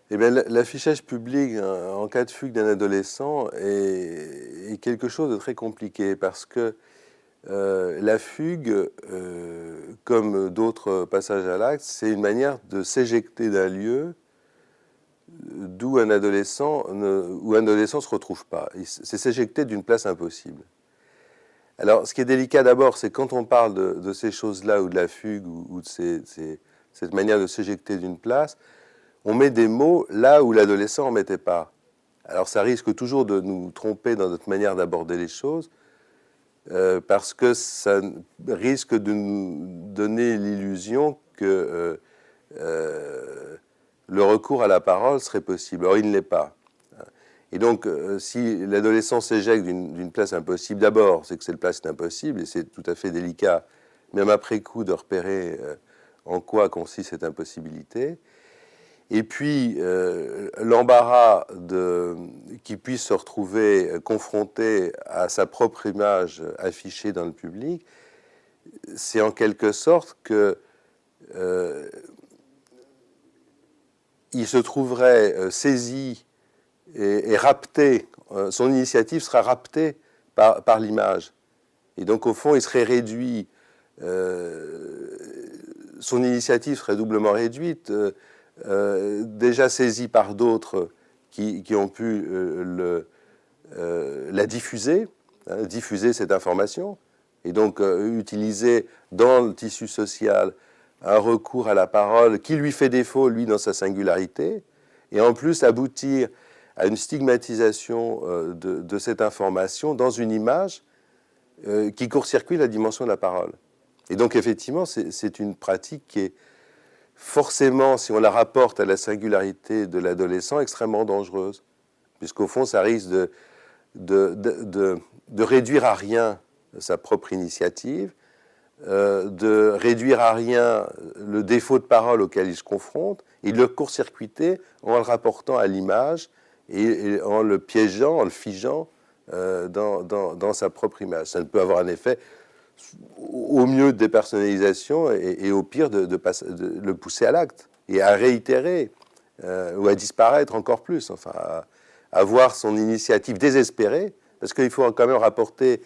Eh bien, l'affichage public en cas de fugue d'un adolescent est quelque chose de très compliqué parce que la fugue, comme d'autres passages à l'acte, c'est une manière de s'éjecter d'un lieu d'où un adolescent où un adolescent ne se retrouve pas. C'est s'éjecter d'une place impossible. Alors, ce qui est délicat d'abord, c'est quand on parle de ces choses-là, ou de la fugue, ou de cette manière de s'éjecter d'une place, on met des mots là où l'adolescent n'en mettait pas. Alors, ça risque toujours de nous tromper dans notre manière d'aborder les choses, parce que ça risque de nous donner l'illusion que le recours à la parole serait possible. Or, il ne l'est pas. Et donc, si l'adolescent s'éjecte d'une place impossible, d'abord, c'est que cette place est impossible, et c'est tout à fait délicat, même après coup, de repérer en quoi consiste cette impossibilité. Et puis, l'embarras qu'il puisse se retrouver confronté à sa propre image affichée dans le public, c'est en quelque sorte que il se trouverait saisi et rapté, son initiative sera raptée par l'image. Et donc, au fond, il serait réduit, son initiative serait doublement réduite, déjà saisie par d'autres qui ont pu la diffuser, diffuser cette information, et donc utiliser dans le tissu social un recours à la parole qui lui fait défaut, lui, dans sa singularité, et en plus aboutir à une stigmatisation de cette information dans une image qui court-circuite la dimension de la parole. Et donc, effectivement, c'est une pratique qui est forcément, si on la rapporte à la singularité de l'adolescent, extrêmement dangereuse, puisqu'au fond, ça risque de réduire à rien sa propre initiative, de réduire à rien le défaut de parole auquel il se confronte, et de le court-circuiter en le rapportant à l'image et en le piégeant, en le figeant dans sa propre image. Ça ne peut avoir un effet au mieux de dépersonnalisation et au pire de le pousser à l'acte et à réitérer ou à disparaître encore plus, enfin à voir son initiative désespérée, parce qu'il faut quand même rapporter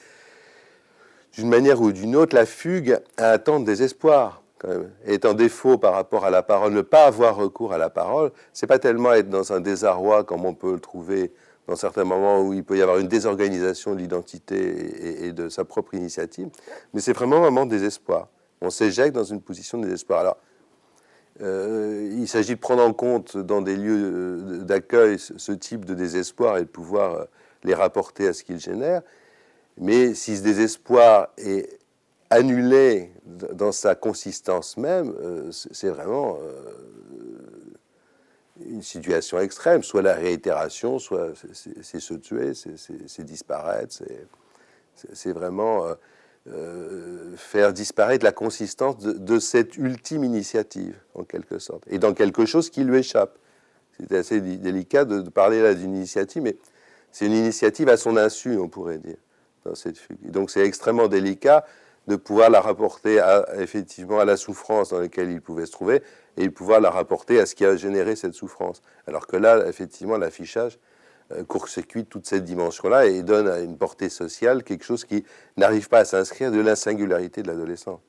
d'une manière ou d'une autre la fugue à un temps de désespoir. Quand même. Étant défaut par rapport à la parole, ne pas avoir recours à la parole, c'est pas tellement être dans un désarroi comme on peut le trouver dans certains moments où il peut y avoir une désorganisation de l'identité et de sa propre initiative, mais c'est vraiment un moment de désespoir. On s'éjecte dans une position de désespoir. Alors, il s'agit de prendre en compte dans des lieux d'accueil ce type de désespoir et de pouvoir les rapporter à ce qu'il génère. Mais si ce désespoir est annulé dans sa consistance même, c'est vraiment une situation extrême. Soit la réitération, soit c'est se tuer, c'est disparaître, c'est vraiment faire disparaître la consistance de cette ultime initiative, en quelque sorte, et dans quelque chose qui lui échappe. C'est assez délicat de parler là d'une initiative, mais c'est une initiative à son insu, on pourrait dire, dans cette fugue. Et donc c'est extrêmement délicat de pouvoir la rapporter effectivement à la souffrance dans laquelle il pouvait se trouver, et de pouvoir la rapporter à ce qui a généré cette souffrance. Alors que là, effectivement, l'affichage court-circuite toute cette dimension-là et donne à une portée sociale quelque chose qui n'arrive pas à s'inscrire de la singularité de l'adolescent.